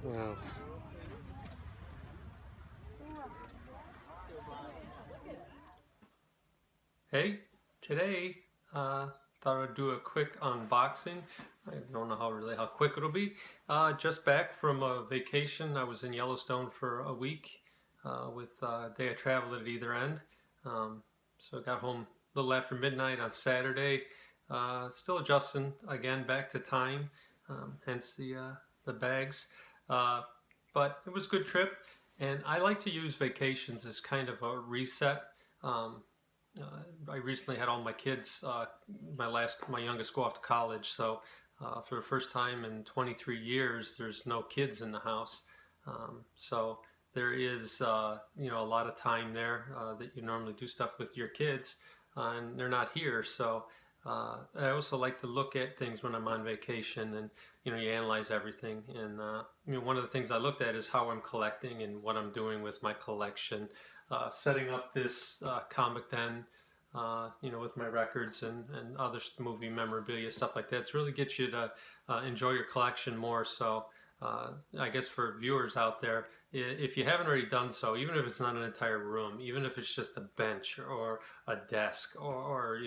Wow. Hey, today thought I'd do a quick unboxing. I don't know how quick it'll be. Just back from a vacation. I was in Yellowstone for a week with a day of travel at either end. So I got home a little after midnight on Saturday. Still adjusting again back to time, hence the bags. Uh, but it was a good trip, and I like to use vacations as kind of a reset. Um, I recently had all my kids, my youngest go off to college, so for the first time in 23 years, there's no kids in the house. So there is, a lot of time there that you normally do stuff with your kids, and they're not here. So I also like to look at things when I'm on vacation, and you analyze everything. And one of the things I looked at is how I'm collecting and what I'm doing with my collection. Setting up this comic den, with my records and other movie memorabilia, stuff like that. It's really gets you to enjoy your collection more. So I guess for viewers out there, if you haven't already done so, even if it's not an entire room, even if it's just a bench or a desk or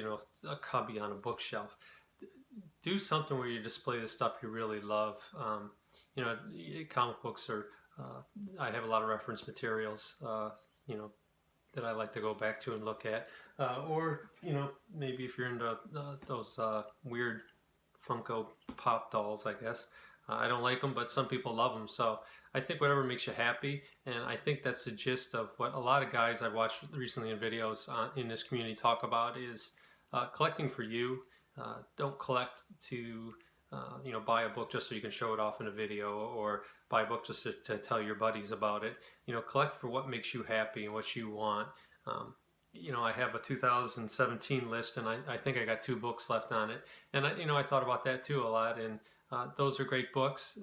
a cubby on a bookshelf, do something where you display the stuff you really love. Comic books are, I have a lot of reference materials, that I like to go back to and look at. Or, maybe if you're into those weird Funko Pop dolls, I guess. I don't like them, but some people love them. So I think whatever makes you happy, and I think that's the gist of what a lot of guys I've watched recently in videos in this community talk about is collecting for you. Don't collect to buy a book just so you can show it off in a video, or buy a book just to tell your buddies about it. Collect for what makes you happy and what you want. I have a 2017 list, and I think I got 2 books left on it. And I thought about that too a lot, and those are great books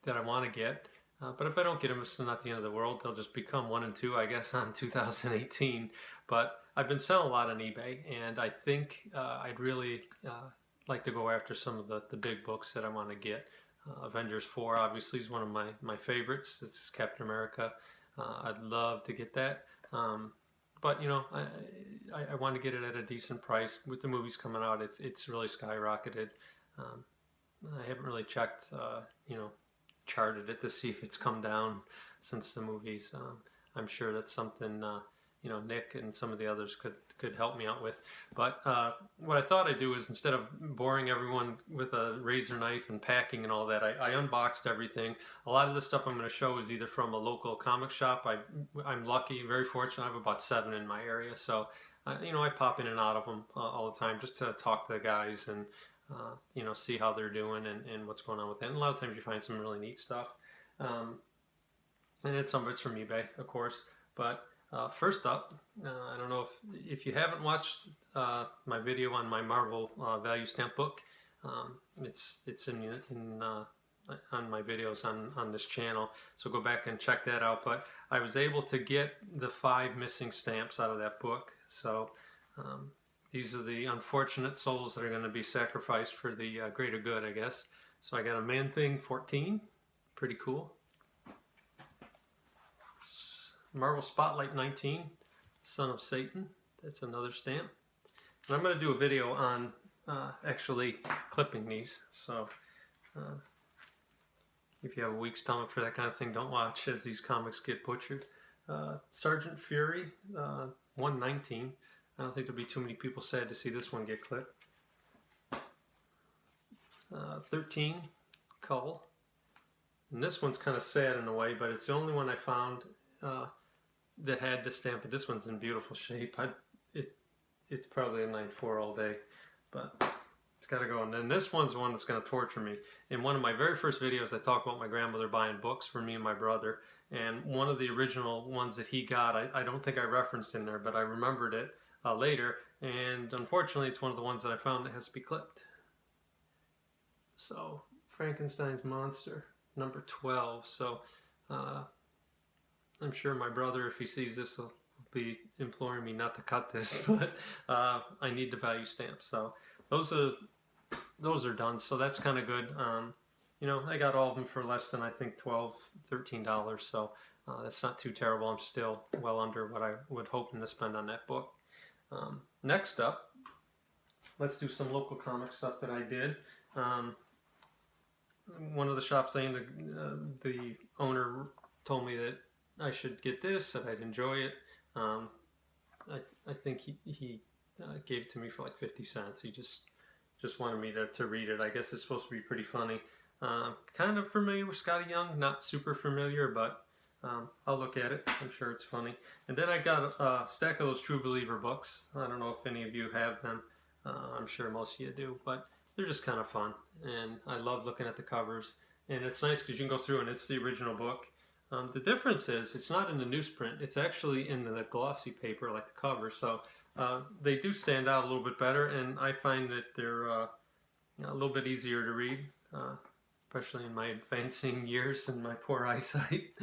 that I want to get. But if I don't get them, it's not the end of the world. They'll just become 1 and 2, I guess, on 2018. But I've been selling a lot on eBay, and I think I'd really like to go after some of the big books that I want to get. Avengers 4 obviously is one of my favorites. It's Captain America. I'd love to get that. But I want to get it at a decent price. With the movies coming out, it's really skyrocketed. I haven't really checked, charted it to see if it's come down since the movies. I'm sure that's something Nick and some of the others could help me out with. But what I thought I'd do is, instead of boring everyone with a razor knife and packing and all that, I unboxed everything. A lot of the stuff I'm going to show is either from a local comic shop. I'm lucky, very fortunate. I have about 7 in my area, so I pop in and out of them all the time just to talk to the guys and see how they're doing and what's going on with it. And a lot of times you find some really neat stuff. And some of it's from eBay, of course. But first up, I don't know if you haven't watched my video on my Marvel value stamp book. It's on my videos on this channel, so go back and check that out. But I was able to get the 5 missing stamps out of that book. So these are the unfortunate souls that are going to be sacrificed for the greater good, I guess. So I got a Man-Thing 14, pretty cool. Marvel Spotlight 19, Son of Satan, that's another stamp. And I'm going to do a video on actually clipping these, so if you have a weak stomach for that kind of thing, don't watch as these comics get butchered. Sergeant Fury 119, I don't think there'll be too many people sad to see this one get clipped. 13, Cull, and this one's kind of sad in a way, but it's the only one I found that had the stamp, but this one's in beautiful shape. It's probably a 9.4 all day, but it's got to go. And then this one's the one that's going to torture me. In one of my very first videos, I talked about my grandmother buying books for me and my brother, and one of the original ones that he got, I don't think I referenced in there, but I remembered it later, and unfortunately it's one of the ones that I found that has to be clipped. So Frankenstein's Monster, number 12. So I'm sure my brother, if he sees this, will be imploring me not to cut this, but I need the value stamp. So those are done, so that's kind of good. you know, I got all of them for less than I think $12, $13, so that's not too terrible. I'm still well under what I would hoping to spend on that book. Next up, let's do some local comic stuff that I did. One of the shops I ended, the owner told me that I should get this, that I'd enjoy it. I think he gave it to me for like 50 cents. He just wanted me to read it. I guess it's supposed to be pretty funny. Kind of familiar with Scotty Young, not super familiar, but I'll look at it. I'm sure it's funny. And then I got a stack of those True Believer books. I don't know if any of you have them. I'm sure most of you do, but they're just kind of fun. And I love looking at the covers. And it's nice because you can go through and it's the original book. The difference is it's not in the newsprint. It's actually in the glossy paper like the cover. So they do stand out a little bit better. And I find that they're a little bit easier to read, especially in my advancing years and my poor eyesight.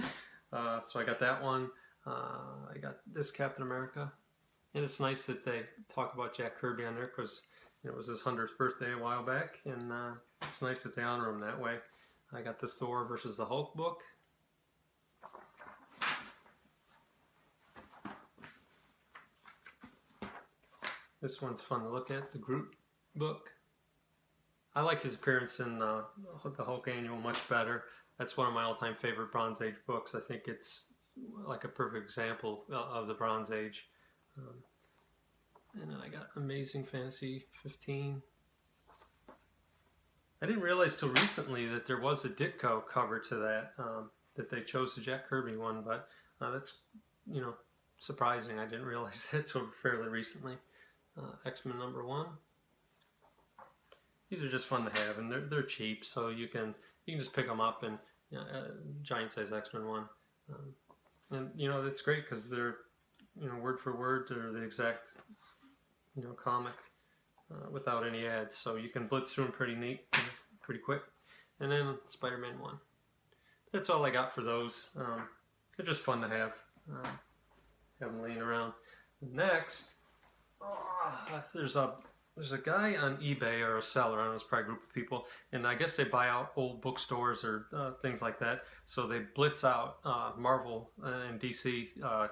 So I got that one. I got this Captain America. And it's nice that they talk about Jack Kirby on there because it was his 100th birthday a while back. And it's nice that they honor him that way. I got the Thor versus the Hulk book. This one's fun to look at, the Groot book. I like his appearance in the Hulk Annual much better. That's one of my all-time favorite Bronze Age books. I think it's like a perfect example of the Bronze Age. And then I got Amazing Fantasy 15. I didn't realize till recently that there was a Ditko cover to that, that they chose the Jack Kirby one, but that's, you know, surprising. I didn't realize that till fairly recently. X-Men #1. These are just fun to have, and they're cheap, so you can just pick them up and giant size X-Men one. And you know it's great because they're word for word, they're the exact comic without any ads, so you can blitz through them pretty neat, pretty quick. And then Spider-Man 1. That's all I got for those. They're just fun to have them laying around. Next, there's a guy on eBay, or a seller, I don't know, it's probably a group of people, and I guess they buy out old bookstores or things like that, so they blitz out Marvel and DC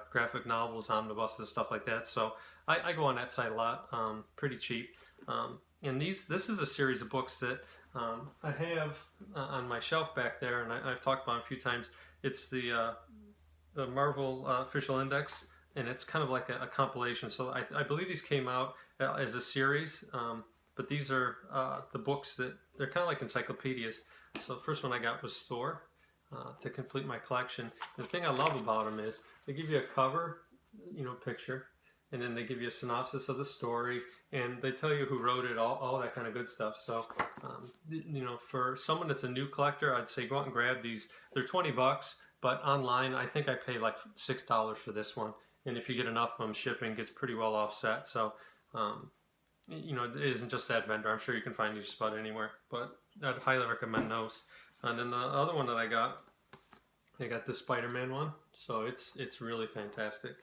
graphic novels, omnibuses, stuff like that. So I go on that site a lot, pretty cheap. And this is a series of books that I have on my shelf back there, and I've talked about it a few times. It's the Marvel Official Index, and it's kind of like a compilation. So I believe these came out as a series, but these are the books that they're kind of like encyclopedias. So the first one I got was Thor to complete my collection. The thing I love about them is they give you a cover, picture, and then they give you a synopsis of the story, and they tell you who wrote it, all that kind of good stuff. So, for someone that's a new collector, I'd say go out and grab these. They're $20, but online I think I paid like $6 for this one. And if you get enough of them, shipping gets pretty well offset. So, it isn't just that vendor. I'm sure you can find these just about anywhere. But I'd highly recommend those. And then the other one that I got the Spider-Man one. So it's really fantastic.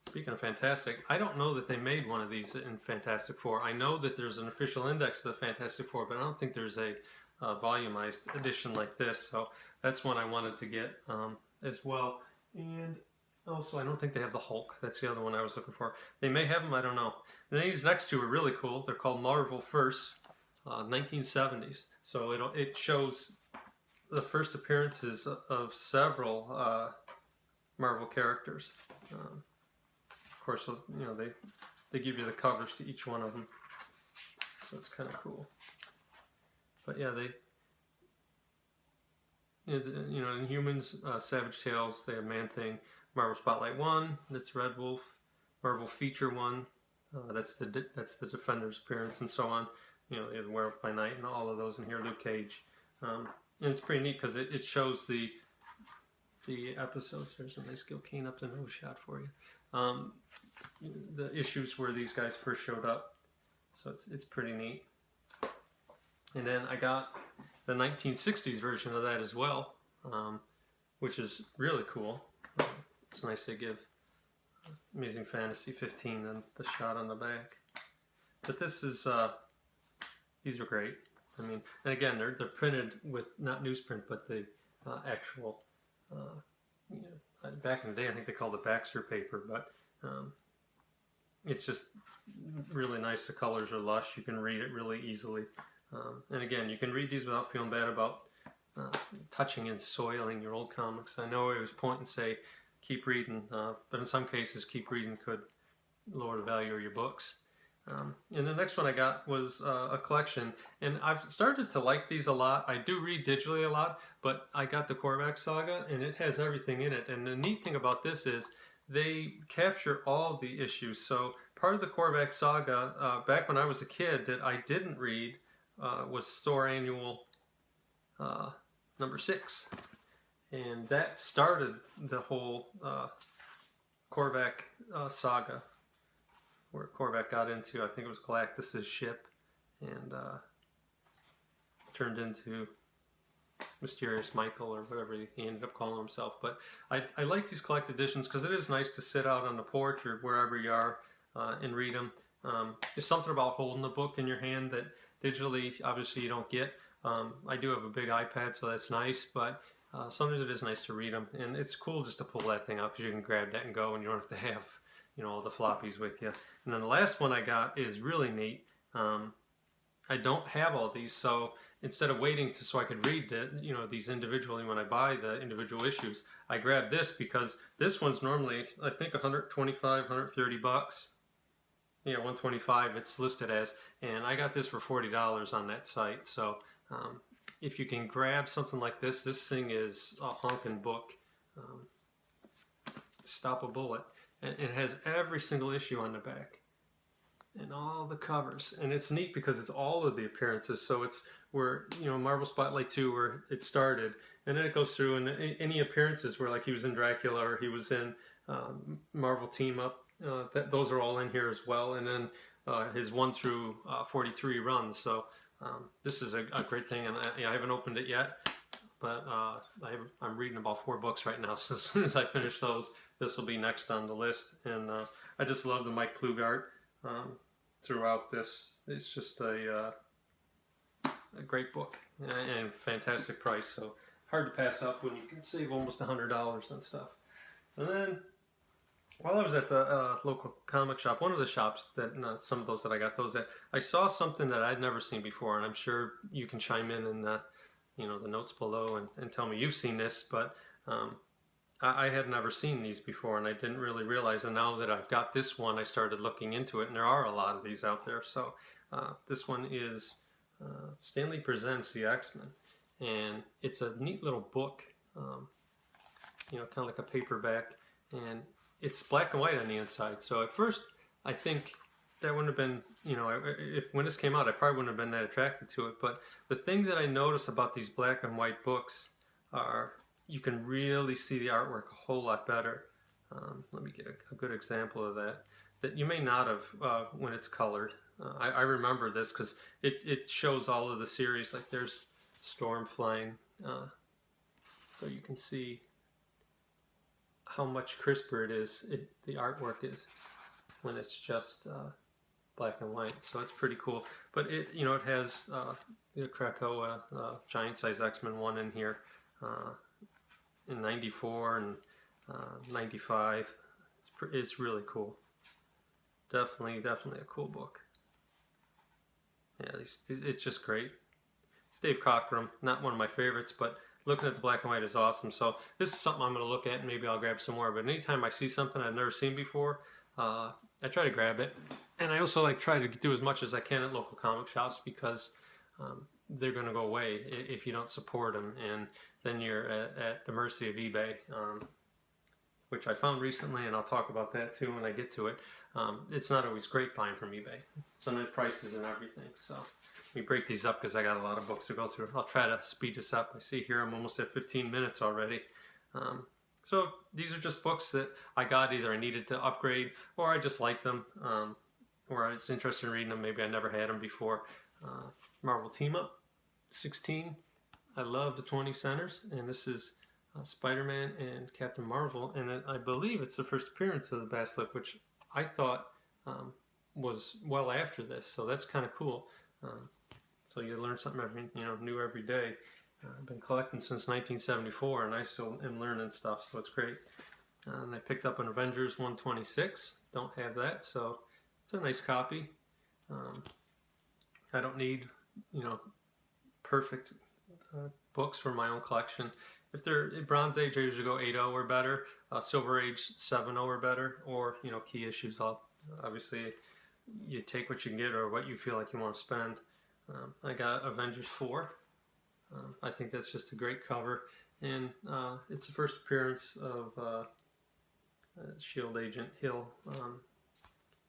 Speaking of fantastic, I don't know that they made one of these in Fantastic Four. I know that there's an official index to the Fantastic Four, but I don't think there's a volumized edition like this. So that's one I wanted to get as well. And also, I don't think they have the Hulk. That's the other one I was looking for. They may have them, I don't know. And then these next two are really cool. They're called Marvel First, 1970s. So it shows the first appearances of several Marvel characters. Of course, they give you the covers to each one of them. So it's kind of cool. But yeah, in Humans, Savage Tales, they have Man-Thing. Marvel Spotlight 1, that's Red Wolf. Marvel Feature 1, that's the Defender's appearance, and so on. They have Werewolf by Night and all of those in here. Luke Cage, and it's pretty neat because it shows the episodes. There's a nice Gil Kane up to nose shot for you. The issues where these guys first showed up, so it's pretty neat. And then I got the 1960s version of that as well, which is really cool. It's nice they give Amazing Fantasy 15 and the shot on the back. But this is, these are great. I mean, and again, they're printed with not newsprint, but the actual. You know, back in the day, I think they called it Baxter paper, but it's just really nice. The colors are lush. You can read it really easily. And again, you can read these without feeling bad about touching and soiling your old comics. I know I always point and say, keep reading, but in some cases, keep reading could lower the value of your books. And the next one I got was a collection, and I've started to like these a lot. I do read digitally a lot, but I got the Korvac Saga, and it has everything in it. And the neat thing about this is they capture all the issues. So part of the Korvac Saga, back when I was a kid, that I didn't read was Store Annual number 6, and that started the whole Korvac saga, where Korvac got into, I think it was Galactus's ship, and turned into Mysterious Michael or whatever he ended up calling himself. But I like these collected editions because it is nice to sit out on the porch or wherever you are and read them. There's something about holding the book in your hand that digitally, obviously, you don't get. I do have a big iPad, so that's nice, but sometimes it is nice to read them, and it's cool just to pull that thing out because you can grab that and go, and you don't have to have, you know, all the floppies with you. And then the last one I got is really neat. I don't have all these, so instead of waiting so I could read it, you know, these individually when I buy the individual issues, I grabbed this because this one's normally, I think, 125, 130 bucks. Yeah, 125 it's listed as, and I got this for $40 on that site. So if you can grab something like this thing is a honking book. Stop a bullet. And it has every single issue on the back and all the covers, and it's neat because it's all of the appearances. So it's where, you know, Marvel Spotlight 2 where it started, and then it goes through, and any appearances where, like, he was in Dracula or he was in Marvel Team Up, those are all in here as well. And then his 1 through 43 runs. So this is a great thing, and I haven't opened it yet, but I'm reading about 4 books right now. So as soon as I finish those, this will be next on the list. And I just love the Mike Klugart throughout this. It's just a great book and fantastic price. So hard to pass up when you can save almost $100 on stuff. And then while I was at the local comic shop, one of the shops that, some of those that I got those at, I saw something that I'd never seen before, and I'm sure you can chime in the, you know, the notes below and tell me you've seen this, but I had never seen these before, and I didn't really realize, and now that I've got this one, I started looking into it, and there are a lot of these out there. So this one is Stan Lee Presents the X-Men, and it's a neat little book, you know, kind of like a paperback, and it's black and white on the inside. So at first, I think that wouldn't have been, you know, when this came out, I probably wouldn't have been that attracted to it. But the thing that I notice about these black and white books are you can really see the artwork a whole lot better. Let me get a good example of that you may not have when it's colored. I remember this because it shows all of the series. Like there's Storm flying, so you can see how much crisper it is, the artwork is, when it's just black and white. So it's pretty cool. But it, you know, it has Krakoa, giant size X-Men 1 in here in '94 and '95. It's really cool. Definitely a cool book. Yeah, it's just great. It's Dave Cockrum, not one of my favorites, but looking at the black and white is awesome. So this is something I'm going to look at, and maybe I'll grab some more. But anytime I see something I've never seen before, I try to grab it. And I also try to do as much as I can at local comic shops because they're going to go away if you don't support them, and then you're at the mercy of eBay, which I found recently, and I'll talk about that too when I get to it. It's not always great buying from eBay. Some of the prices and everything. So let me break these up because I got a lot of books to go through. I'll try to speed this up. I see here I'm almost at 15 minutes already. So these are just books that I got, either I needed to upgrade or I just liked them, or I was interested in reading them. Maybe I never had them before. Marvel Team Up 16. I love the 20 centers, and this is Spider-Man and Captain Marvel, and I believe it's the first appearance of the Basilisk, which I thought was well after this, so that's kind of cool. So you learn something new every day. I've been collecting since 1974, and I still am learning stuff, so it's great. And I picked up an Avengers 126. Don't have that, so it's a nice copy. I don't need, perfect books for my own collection. If they're Bronze Age, I usually go 8.0 or better. Silver Age 7.0 or better, or key issues. Obviously you take what you can get or what you feel like you want to spend. I got Avengers 4. I think that's just a great cover, and it's the first appearance of Shield Agent Hill,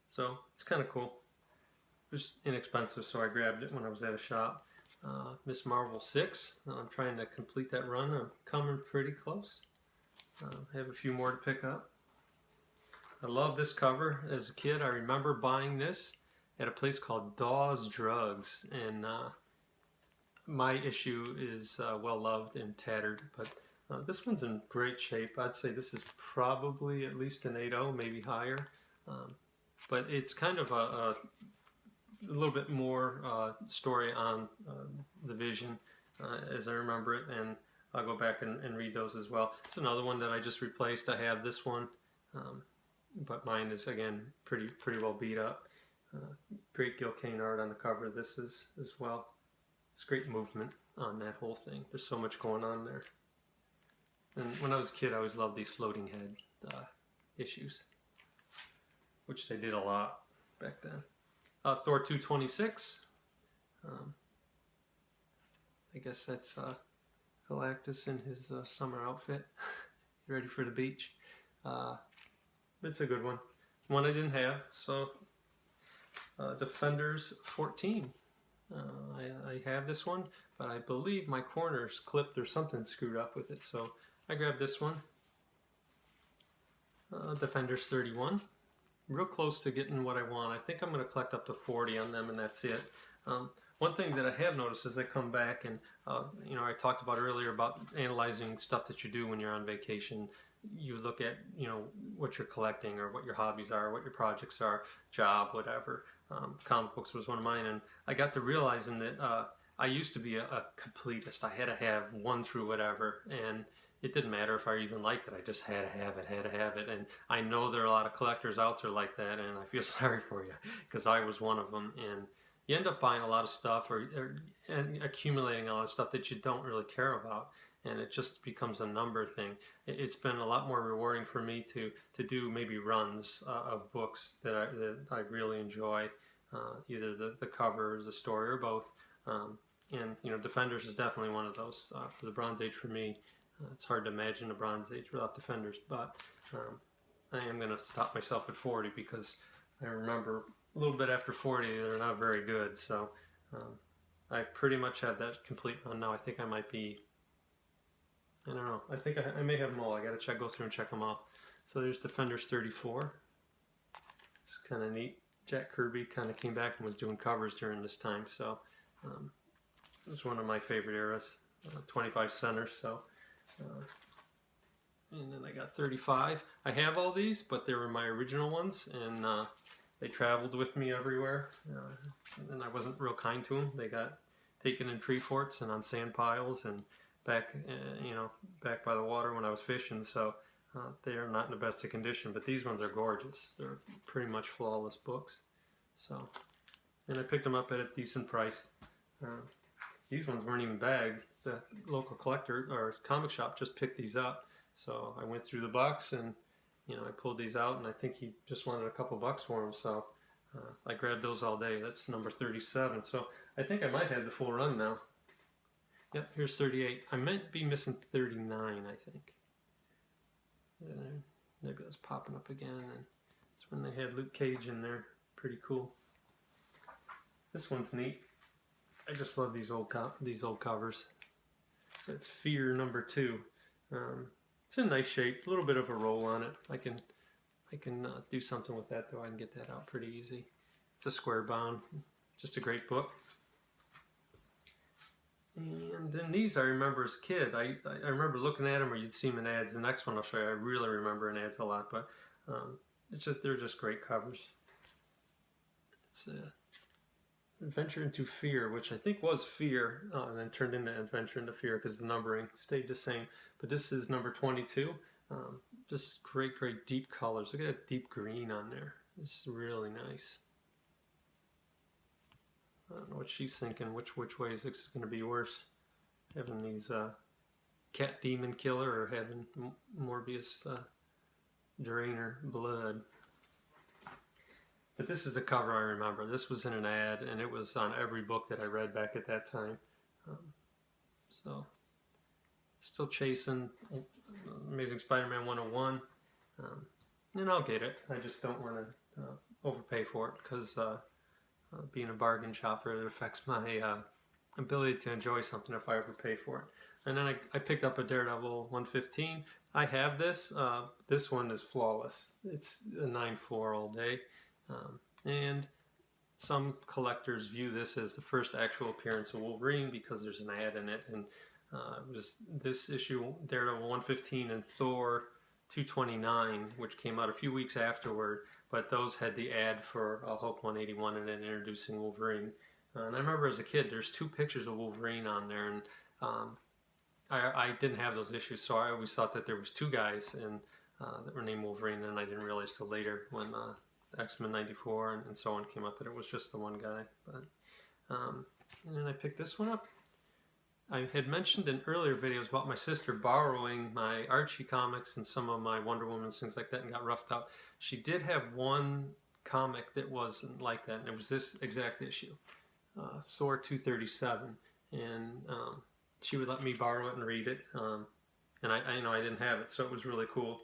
so it's kind of cool. It was inexpensive, so I grabbed it when I was at a shop. Miss Marvel 6. I'm trying to complete that run. I'm coming pretty close. I have a few more to pick up. I love this cover. As a kid, I remember buying this at a place called Dawes Drugs, and my issue is well loved and tattered, but this one's in great shape. I'd say this is probably at least an 8.0, maybe higher, but it's kind of a little bit more story on the Vision as I remember it, and I'll go back and read those as well. It's another one that I just replaced. I have this one, but mine is again pretty well beat up. Great Gil Kane art on the cover of this as well. It's great movement on that whole thing. There's so much going on there. And when I was a kid, I always loved these floating head issues, which they did a lot back then. Thor 226. I guess that's Galactus in his summer outfit, ready for the beach. It's a good one. One I didn't have, so Defenders 14. I have this one, but I believe my corner's clipped or something screwed up with it, so I grabbed this one. Defenders 31. Real close to getting what I want. I think I'm going to collect up to 40 on them, and that's it. One thing that I have noticed as I come back, and I talked about earlier about analyzing stuff that you do when you're on vacation. You look at what you're collecting or what your hobbies are, what your projects are, job, whatever. Comic books was one of mine, and I got to realizing that I used to be a completist. I had to have one through whatever, and it didn't matter if I even liked it. I just had to have it. And I know there are a lot of collectors out there like that, and I feel sorry for you because I was one of them. And you end up buying a lot of stuff and accumulating a lot of stuff that you don't really care about, and it just becomes a number thing. It's been a lot more rewarding for me to do maybe runs of books that I really enjoy, either the cover, the story, or both. And Defenders is definitely one of those. For the Bronze Age for me, it's hard to imagine a Bronze Age without Defenders, but I am going to stop myself at 40 because I remember a little bit after 40 they're not very good. So I pretty much have that complete run now. I think I might be, I don't know, I think I may have them all. I got to go through and check them off. So there's Defenders 34. It's kind of neat. Jack Kirby kind of came back and was doing covers during this time, so it was one of my favorite eras. 25 center, so and then I got 35. I have all these, but they were my original ones, and they traveled with me everywhere, and I wasn't real kind to them. They got taken in tree forts and on sand piles and back by the water when I was fishing, so they are not in the best of condition, but these ones are gorgeous. They're pretty much flawless books. So, and I picked them up at a decent price. These ones weren't even bagged. The local collector or comic shop just picked these up. So I went through the box and I pulled these out, and I think he just wanted a couple bucks for them. So I grabbed those all day. That's number 37. So I think I might have the full run now. Yep, here's 38. I might be missing 39, I think. Maybe that's popping up again, and it's when they had Luke Cage in there. Pretty cool. This one's neat. I just love these old covers. That's Fear number 2. It's in nice shape. A little bit of a roll on it. I can do something with that though. I can get that out pretty easy. It's a square bound. Just a great book. And then these I remember as a kid. I remember looking at them, or you'd see them in ads. The next one I'll show you, I really remember in ads a lot, but they're just great covers. It's Adventure into Fear, which I think was Fear, and then turned into Adventure into Fear because the numbering stayed the same. But this is number 22. Just great, great deep colors. Look at that deep green on there. It's really nice. I don't know what she's thinking. Which way is this going to be worse? Having these cat demon killer or having Morbius drainer blood? But this is the cover I remember. This was in an ad, and it was on every book that I read back at that time. So, still chasing Amazing Spider-Man 101. And I'll get it. I just don't want to overpay for it because being a bargain shopper, it affects my ability to enjoy something if I overpay for it. And then I picked up a Daredevil 115. I have this. This one is flawless. It's a 9.4 all day. And some collectors view this as the first actual appearance of Wolverine because there's an ad in it. And it was this issue, Daredevil 115 and Thor 229, which came out a few weeks afterward. But those had the ad for Hulk 181 and then introducing Wolverine. And I remember as a kid, there's 2 pictures of Wolverine on there, and I didn't have those issues, so I always thought that there was 2 guys that were named Wolverine, and I didn't realize till later when X-Men 94 and so on came out that it was just the one guy. But and then I picked this one up. I had mentioned in earlier videos about my sister borrowing my Archie comics and some of my Wonder Woman, things like that, and got roughed up. She did have one comic that wasn't like that, and it was this exact issue, Thor 237, and she would let me borrow it and read it, and I didn't have it, so it was really cool.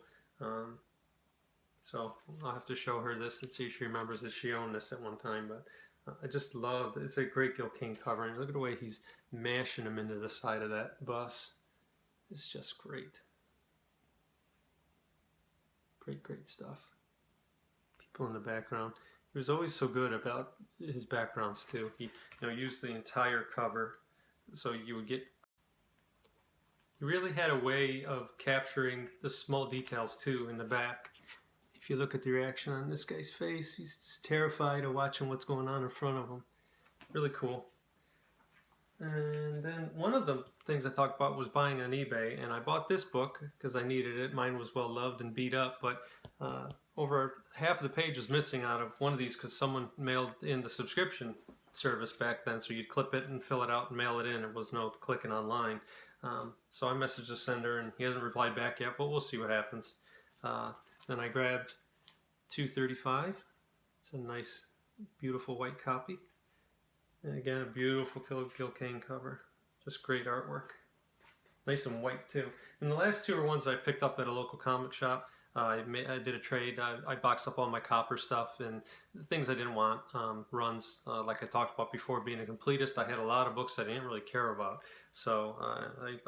So I'll have to show her this and see if she remembers that she owned this at one time. But I just love it. It's a great Gil Kane cover, and look at the way he's mashing them into the side of that bus. It's just great. Great, great stuff. People in the background. He was always so good about his backgrounds too. He used the entire cover, so you would get. He really had a way of capturing the small details too in the back. If you look at the reaction on this guy's face, he's just terrified of watching what's going on in front of him. Really cool. And then one of the things I talked about was buying on eBay, and I bought this book because I needed it. Mine was well loved and beat up, but over half of the page was missing out of one of these because someone mailed in the subscription service back then, so you'd clip it and fill it out and mail it in. There was no clicking online. So I messaged the sender, and he hasn't replied back yet, but we'll see what happens. Then I grabbed 235. It's a nice, beautiful white copy. And again, a beautiful Gil Kane cover. Just great artwork. Nice and white too. And the last 2 are ones I picked up at a local comic shop. I did a trade. I boxed up all my copper stuff and things I didn't want. Runs, like I talked about before, being a completist, I had a lot of books that I didn't really care about. So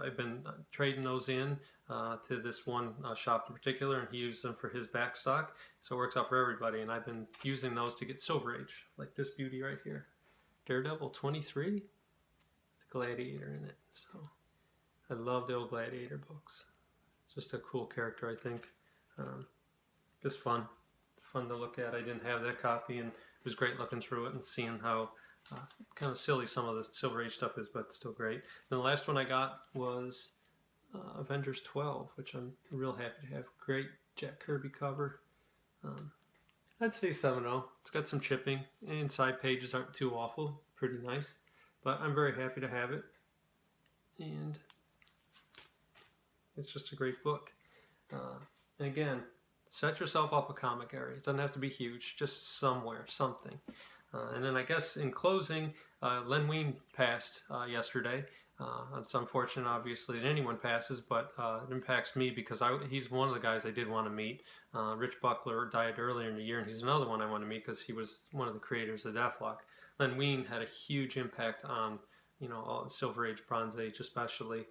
I've been trading those in to this one shop in particular, and he used them for his back stock. So it works out for everybody. And I've been using those to get Silver Age, like this beauty right here. Daredevil 23 with Gladiator in it. So I love the old Gladiator books. Just a cool character, I think. Just fun to look at. I didn't have that copy, and it was great looking through it and seeing how kind of silly some of the Silver Age stuff is, but still great. And the last one I got was Avengers 12, which I'm real happy to have. Great Jack Kirby cover. I'd say 7.0. It's got some chipping. Inside pages aren't too awful. Pretty nice. But I'm very happy to have it. And it's just a great book. And again, set yourself up a comic area. It doesn't have to be huge. Just somewhere, something. And then I guess in closing, Len Wein passed yesterday. It's unfortunate, obviously, that anyone passes, but it impacts me because he's one of the guys I did want to meet. Rich Buckler died earlier in the year, and he's another one I want to meet because he was one of the creators of Deathlock. Len Wein had a huge impact on, all Silver Age, Bronze Age especially.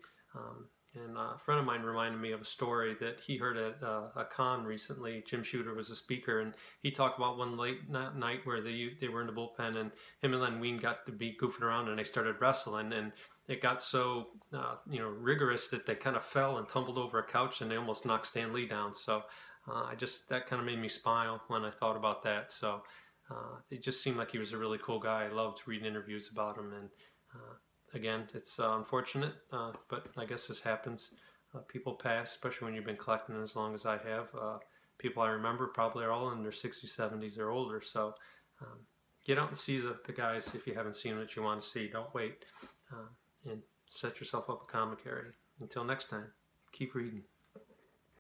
And a friend of mine reminded me of a story that he heard at a con recently. Jim Shooter was a speaker, and he talked about one late night where they were in the bullpen, and him and Len Wein got to be goofing around, and they started wrestling, and it got so rigorous that they kind of fell and tumbled over a couch, and they almost knocked Stan Lee down. So that kind of made me smile when I thought about that. So It just seemed like he was a really cool guy. I loved reading interviews about him, and again, it's unfortunate, but I guess this happens. People pass, especially when you've been collecting as long as I have. People I remember probably are all in their 60s, 70s, or older. So um, get out and see the guys if you haven't seen what you want to see. Don't wait. And set yourself up a comic area. Until next time, keep reading.